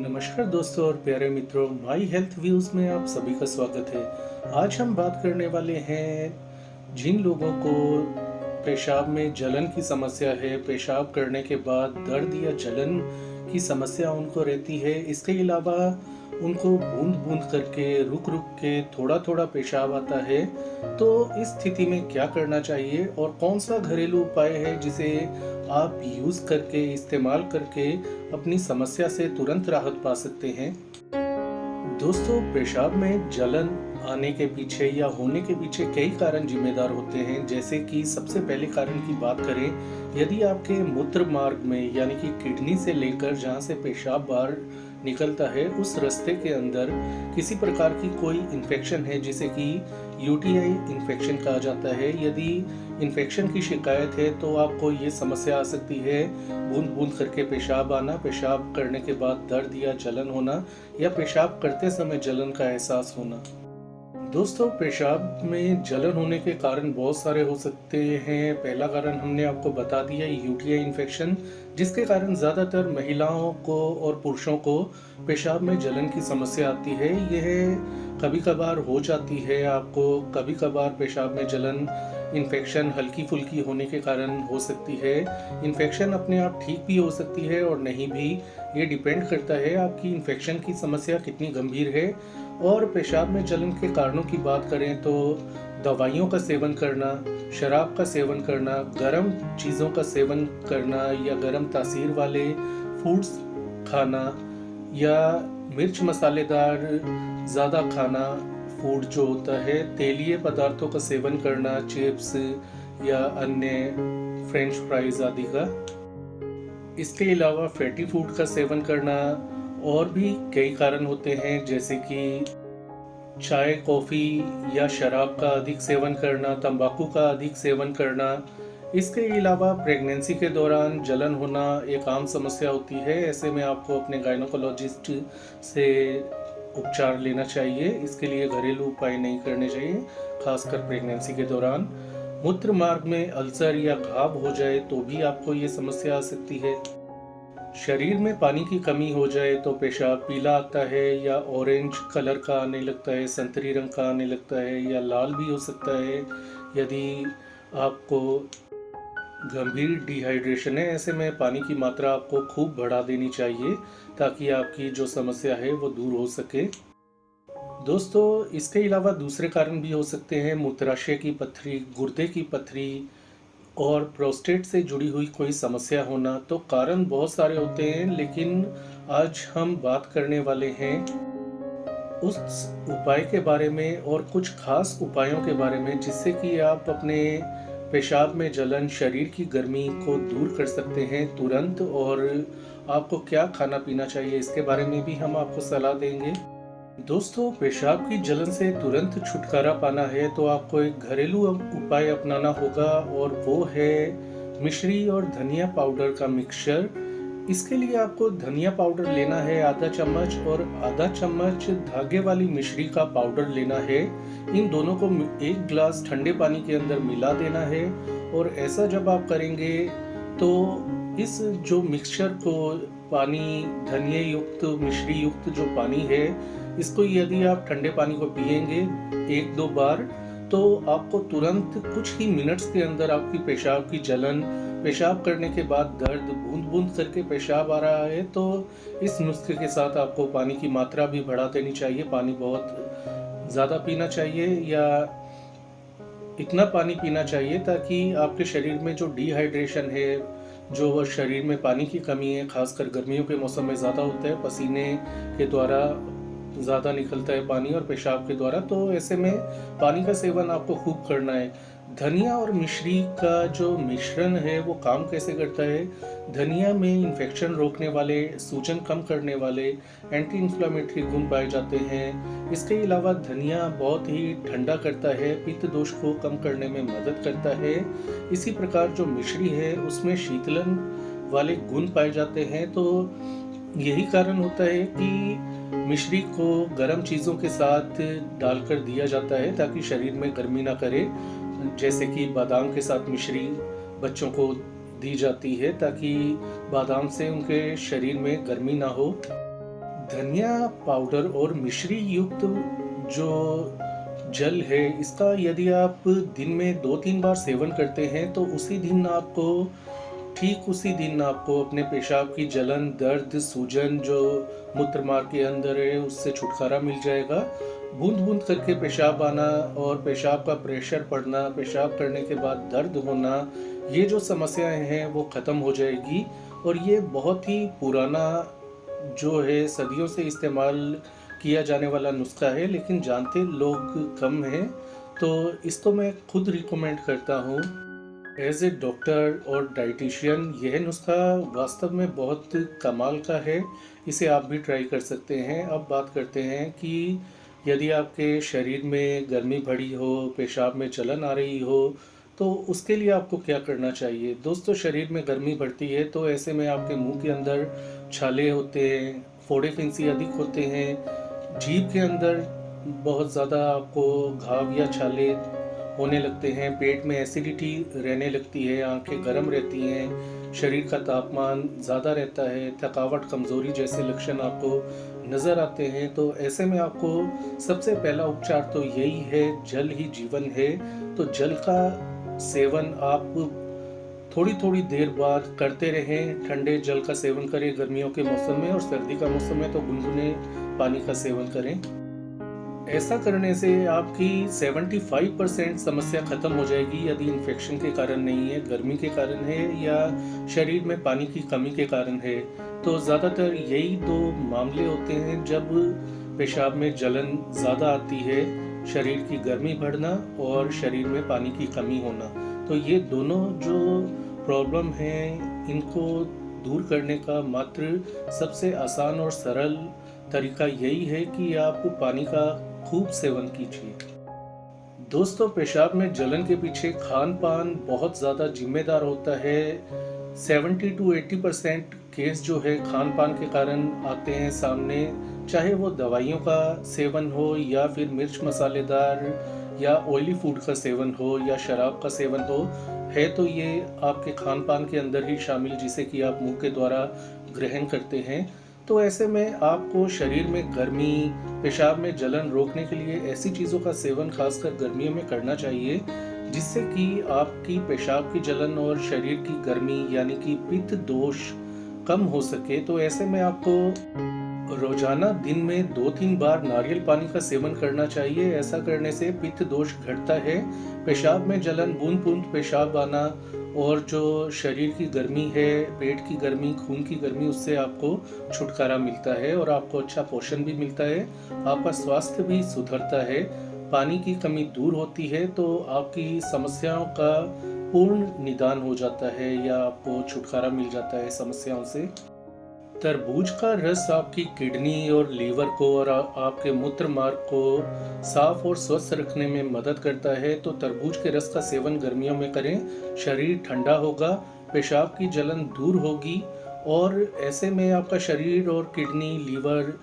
नमस्कार दोस्तों और प्यारे मित्रों, माई हेल्थ व्यूज़ में आप सभी का स्वागत है। आज हम बात करने वाले हैं जिन लोगों को पेशाब में जलन की समस्या है, पेशाब करने के बाद दर्द या जलन की समस्या उनको रहती है। इसके अलावा उनको बूंद बूंद करके रुक रुक के थोड़ा थोड़ा पेशाब आता है। तो इस स्थिति में क्या करना चाहिए और कौन सा घरेलू उपाय है जिसे आप यूज़ करके इस्तेमाल करके अपनी समस्या से तुरंत राहत पा सकते हैं। दोस्तों, पेशाब में जलन आने के पीछे या होने के पीछे कई कारण जिम्मेदार होते हैं। जैसे कि सबसे पहले कारण की बात करें, यदि आपके मूत्र मार्ग में यानी कि किडनी से लेकर जहाँ से पेशाब बाहर निकलता है उस रास्ते के अंदर किसी प्रकार की कोई इन्फेक्शन है जिसे कि यूटीआई इन्फेक्शन कहा जाता है। यदि इन्फेक्शन की शिकायत है तो आपको ये समस्या आ सकती है बूंद बूंद करके पेशाब आना, पेशाब करने के बाद दर्द या जलन होना या पेशाब करते समय जलन का एहसास होना। दोस्तों, पेशाब में जलन होने के कारण बहुत सारे हो सकते हैं। पहला कारण हमने आपको बता दिया, यूटीआई इन्फेक्शन, जिसके कारण ज़्यादातर महिलाओं को और पुरुषों को पेशाब में जलन की समस्या आती है। यह कभी कभार हो जाती है आपको, कभी कभार पेशाब में जलन इन्फेक्शन हल्की फुल्की होने के कारण हो सकती है। इन्फेक्शन अपने आप ठीक भी हो सकती है और नहीं भी, ये डिपेंड करता है आपकी इन्फेक्शन की समस्या कितनी गंभीर है। और पेशाब में जलन के कारणों की बात करें तो दवाइयों का सेवन करना, शराब का सेवन करना, गर्म चीज़ों का सेवन करना या गर्म तासीर वाले फूड्स खाना या मिर्च मसालेदार ज़्यादा खाना, फूड जो होता है, तेलीय पदार्थों का सेवन करना, चिप्स या अन्य फ्रेंच फ्राइज आदि का। इसके अलावा फैटी फूड का सेवन करना और भी कई कारण होते हैं, जैसे कि चाय, कॉफ़ी या शराब का अधिक सेवन करना, तंबाकू का अधिक सेवन करना। इसके अलावा प्रेगनेंसी के दौरान जलन होना एक आम समस्या होती है। ऐसे में आपको अपने गायनोकोलॉजिस्ट से उपचार लेना चाहिए। इसके लिए घरेलू उपाय नहीं करने चाहिए, खासकर प्रेगनेंसी के दौरान। मूत्र मार्ग में अल्सर या घाव हो जाए तो भी आपको ये समस्या आ सकती है। शरीर में पानी की कमी हो जाए तो पेशाब पीला आता है या ऑरेंज कलर का आने लगता है, संतरी रंग का आने लगता है या लाल भी हो सकता है। यदि आपको गंभीर डिहाइड्रेशन है, ऐसे में पानी की मात्रा आपको खूब बढ़ा देनी चाहिए ताकि आपकी जो समस्या है वो दूर हो सके। दोस्तों, इसके अलावा दूसरे कारण भी हो सकते हैं, मूत्राशय की पथरी, गुर्दे की पथरी और प्रोस्टेट से जुड़ी हुई कोई समस्या होना। तो कारण बहुत सारे होते हैं, लेकिन आज हम बात करने वाले हैं उस उपाय के बारे में और कुछ खास उपायों के बारे में जिससे कि आप अपने पेशाब में जलन, शरीर की गर्मी को दूर कर सकते हैं तुरंत। और आपको क्या खाना पीना चाहिए इसके बारे में भी हम आपको सलाह देंगे। दोस्तों, पेशाब की जलन से तुरंत छुटकारा पाना है तो आपको एक घरेलू उपाय अपनाना होगा और वो है मिश्री और धनिया पाउडर का मिक्सचर। इसके लिए आपको धनिया पाउडर लेना है आधा चम्मच और आधा चम्मच धागे वाली मिश्री का पाउडर लेना है। इन दोनों को एक गिलास ठंडे पानी के अंदर मिला देना है। और ऐसा जब आप करेंगे तो इस जो मिक्सचर को, पानी, धनिया युक्त मिश्री युक्त जो पानी है, इसको यदि आप ठंडे पानी को पिएंगे एक दो बार तो आपको तुरंत कुछ ही मिनट्स के अंदर आपकी पेशाब की जलन, पेशाब करने के बाद दर्द, बूंद बूंद करके पेशाब आ रहा है तो इस नुस्खे के साथ आपको पानी की मात्रा भी बढ़ा देनी चाहिए। पानी बहुत ज़्यादा पीना चाहिए या इतना पानी पीना चाहिए ताकि आपके शरीर में जो डिहाइड्रेशन है, जो शरीर में पानी की कमी है, खासकर गर्मियों के मौसम में ज़्यादा होता है, पसीने के द्वारा ज़्यादा निकलता है पानी और पेशाब के द्वारा, तो ऐसे में पानी का सेवन आपको खूब करना है। धनिया और मिश्री का जो मिश्रण है वो काम कैसे करता है, धनिया में इन्फेक्शन रोकने वाले, सूजन कम करने वाले एंटी इन्फ्लामेटरी गुण पाए जाते हैं। इसके अलावा धनिया बहुत ही ठंडा करता है, पित्त दोष को कम करने में मदद करता है। इसी प्रकार जो मिश्री है उसमें शीतलन वाले गुण पाए जाते हैं। तो यही कारण होता है कि मिश्री को गर्म चीज़ों के साथ डालकर दिया जाता है ताकि शरीर में गर्मी ना करे। जैसे कि बादाम के साथ मिश्री बच्चों को दी जाती है ताकि बादाम से उनके शरीर में गर्मी ना हो। धनिया पाउडर और मिश्री युक्त जो जल है, इसका यदि आप दिन में 2-3 बार सेवन करते हैं तो ठीक उसी दिन आपको अपने पेशाब की जलन, दर्द, सूजन जो मूत्र मार्ग के अंदर है उससे छुटकारा मिल जाएगा। बूंद-बूंद करके पेशाब आना और पेशाब का प्रेशर पड़ना, पेशाब करने के बाद दर्द होना, ये जो समस्याएं हैं वो ख़त्म हो जाएगी। और ये बहुत ही पुराना जो है सदियों से इस्तेमाल किया जाने वाला नुस्खा है, लेकिन जानते लोग कम हैं, तो इसको मैं खुद रिकमेंड करता हूँ एज ए डॉक्टर और डाइटिशियन। यह नुस्खा वास्तव में बहुत कमाल का है, इसे आप भी ट्राई कर सकते हैं। अब बात करते हैं कि यदि आपके शरीर में गर्मी बढ़ी हो, पेशाब में जलन आ रही हो, तो उसके लिए आपको क्या करना चाहिए। दोस्तों, शरीर में गर्मी बढ़ती है तो ऐसे में आपके मुंह के अंदर छाले होते हैं, फोड़े फिंसी अधिक होते हैं, जीभ के अंदर बहुत ज़्यादा आपको घाव या छाले होने लगते हैं, पेट में एसिडिटी रहने लगती है, आंखें गर्म रहती हैं, शरीर का तापमान ज़्यादा रहता है, थकावट, कमज़ोरी जैसे लक्षण आपको नज़र आते हैं। तो ऐसे में आपको सबसे पहला उपचार तो यही है, जल ही जीवन है। तो जल का सेवन आप थोड़ी थोड़ी देर बाद करते रहें। ठंडे जल का सेवन करें गर्मियों के मौसम में, और सर्दी का मौसम में तो गुनगुने पानी का सेवन करें। ऐसा करने से आपकी 75% समस्या खत्म हो जाएगी, यदि इन्फेक्शन के कारण नहीं है, गर्मी के कारण है या शरीर में पानी की कमी के कारण है। तो ज़्यादातर यही दो मामले होते हैं जब पेशाब में जलन ज़्यादा आती है, शरीर की गर्मी बढ़ना और शरीर में पानी की कमी होना। तो ये दोनों जो प्रॉब्लम हैं, इनको दूर करने का मात्र सबसे आसान और सरल तरीका यही है कि आप पानी का खूब सेवन कीजिए। दोस्तों, पेशाब में जलन के पीछे खान पान बहुत ज़्यादा जिम्मेदार होता है। 70 to 80% केस जो है खान पान के कारण आते हैं सामने, चाहे वो दवाइयों का सेवन हो या फिर मिर्च मसालेदार या ऑयली फूड का सेवन हो या शराब का सेवन हो, है तो ये आपके खान पान के अंदर ही शामिल, जिसे कि आप मुंह के द्वारा ग्रहण करते हैं। तो ऐसे में आपको शरीर में गर्मी, पेशाब में जलन रोकने के लिए ऐसी चीज़ों का सेवन खासकर गर्मियों में करना चाहिए जिससे कि आपकी पेशाब की जलन और शरीर की गर्मी यानी कि पित्त दोष कम हो सके। तो ऐसे में आपको रोजाना दिन में 2-3 बार नारियल पानी का सेवन करना चाहिए। ऐसा करने से पित्त दोष घटता है, पेशाब में जलन, बूंद बूंद पेशाब आना और जो शरीर की गर्मी है, पेट की गर्मी, खून की गर्मी, उससे आपको छुटकारा मिलता है और आपको अच्छा पोषण भी मिलता है, आपका स्वास्थ्य भी सुधरता है, पानी की कमी दूर होती है, तो आपकी समस्याओं का पूर्ण निदान हो जाता है या आपको छुटकारा मिल जाता है समस्याओं से। तरबूज का रस आपकी किडनी और लीवर को और आपके मूत्र मार्ग को साफ और स्वस्थ रखने में मदद करता है। तो तरबूज के रस का सेवन गर्मियों में करें, शरीर ठंडा होगा, पेशाब की जलन दूर होगी और ऐसे में आपका शरीर और किडनी, लीवर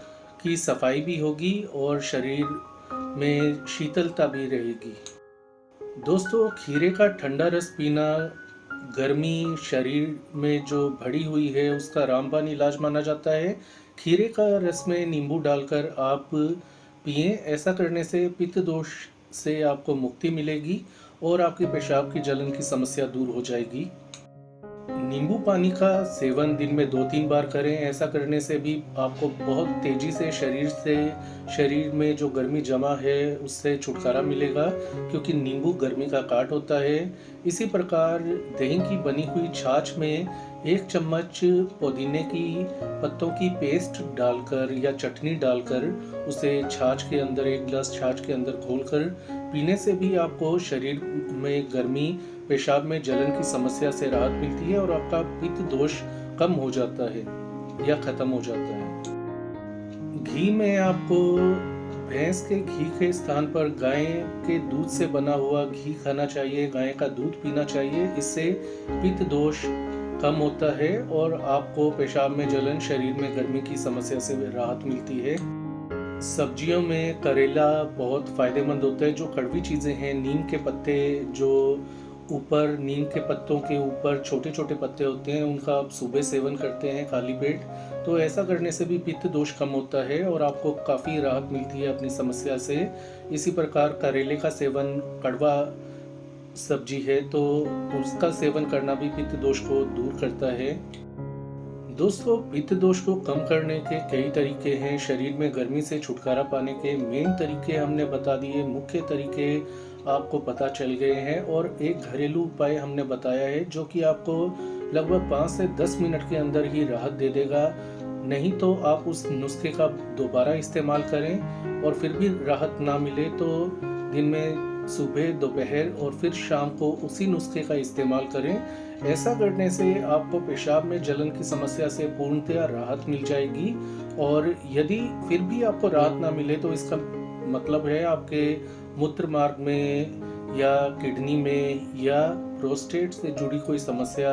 की सफाई भी होगी और शरीर में शीतलता भी रहेगी। दोस्तों, खीरे का ठंडा रस पीना गर्मी शरीर में जो भरी हुई है उसका रामबाण इलाज माना जाता है। खीरे का रस में नींबू डालकर आप पिएं। ऐसा करने से पित्त दोष से आपको मुक्ति मिलेगी और आपकी पेशाब की जलन की समस्या दूर हो जाएगी। नींबू पानी का सेवन दिन में 2-3 बार करें। ऐसा करने से भी आपको बहुत तेजी से शरीर में जो गर्मी जमा है उससे छुटकारा मिलेगा, क्योंकि नींबू गर्मी का काट होता है। इसी प्रकार दही की बनी हुई छाछ में 1 चम्मच पुदीने की पत्तों की पेस्ट डालकर या चटनी डालकर उसे छाछ के अंदर, 1 गिलास छाछ के अंदर घोलकर पीने से भी आपको शरीर में गर्मी, पेशाब में जलन की समस्या से राहत मिलती है और आपका पित्त दोष कम हो जाता है या खत्म हो जाता है। घी में आपको भैंस के घी के स्थान पर गाय के दूध से बना हुआ घी खाना चाहिए, गाय का दूध पीना चाहिए। इससे पित्त दोष कम होता है और आपको पेशाब में जलन, शरीर में गर्मी की समस्या से राहत मिलती है। सब्जियों में करेला बहुत फायदेमंद होता है। जो कड़वी चीज़ें हैं, नीम के पत्ते जो ऊपर नीम के पत्तों के ऊपर छोटे छोटे पत्ते होते हैं, उनका आप सुबह सेवन करते हैं खाली पेट, तो ऐसा करने से भी पित्त दोष कम होता है और आपको काफ़ी राहत मिलती है अपनी समस्या से। इसी प्रकार करेले का सेवन, कड़वा सब्जी है तो उसका सेवन करना भी पित्त दोष को दूर करता है। दोस्तों, पित्त दोष को कम करने के कई तरीके हैं। शरीर में गर्मी से छुटकारा पाने के मेन तरीके हमने बता दिए, मुख्य तरीके आपको पता चल गए हैं और एक घरेलू उपाय हमने बताया है जो कि आपको लगभग 5 से 10 मिनट के अंदर ही राहत दे देगा। नहीं तो आप उस नुस्खे का दोबारा इस्तेमाल करें और फिर भी राहत ना मिले तो दिन में सुबह, दोपहर और फिर शाम को उसी नुस्खे का इस्तेमाल करें। ऐसा करने से आपको पेशाब में जलन की समस्या से पूर्णतया राहत मिल जाएगी और यदि फिर भी आपको राहत ना मिले तो इसका मतलब है आपके मूत्र मार्ग में या किडनी में या प्रोस्टेट से जुड़ी कोई समस्या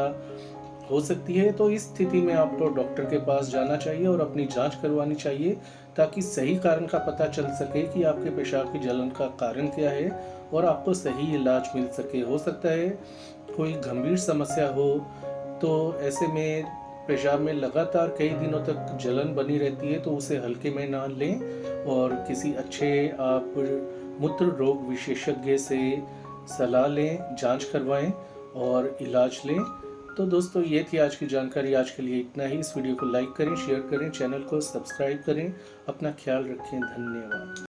हो सकती है। तो इस स्थिति में आपको डॉक्टर के पास जाना चाहिए और अपनी जांच करवानी चाहिए ताकि सही कारण का पता चल सके कि आपके पेशाब की जलन का कारण क्या है और आपको सही इलाज मिल सके। हो सकता है कोई गंभीर समस्या हो तो ऐसे में पेशाब में लगातार कई दिनों तक जलन बनी रहती है तो उसे हल्के में ना लें और किसी अच्छे आप मूत्र रोग विशेषज्ञ से सलाह लें, जांच करवाएं और इलाज लें। तो दोस्तों, ये थी आज की जानकारी। आज के लिए इतना ही। इस वीडियो को लाइक करें, शेयर करें, चैनल को सब्सक्राइब करें। अपना ख्याल रखें। धन्यवाद।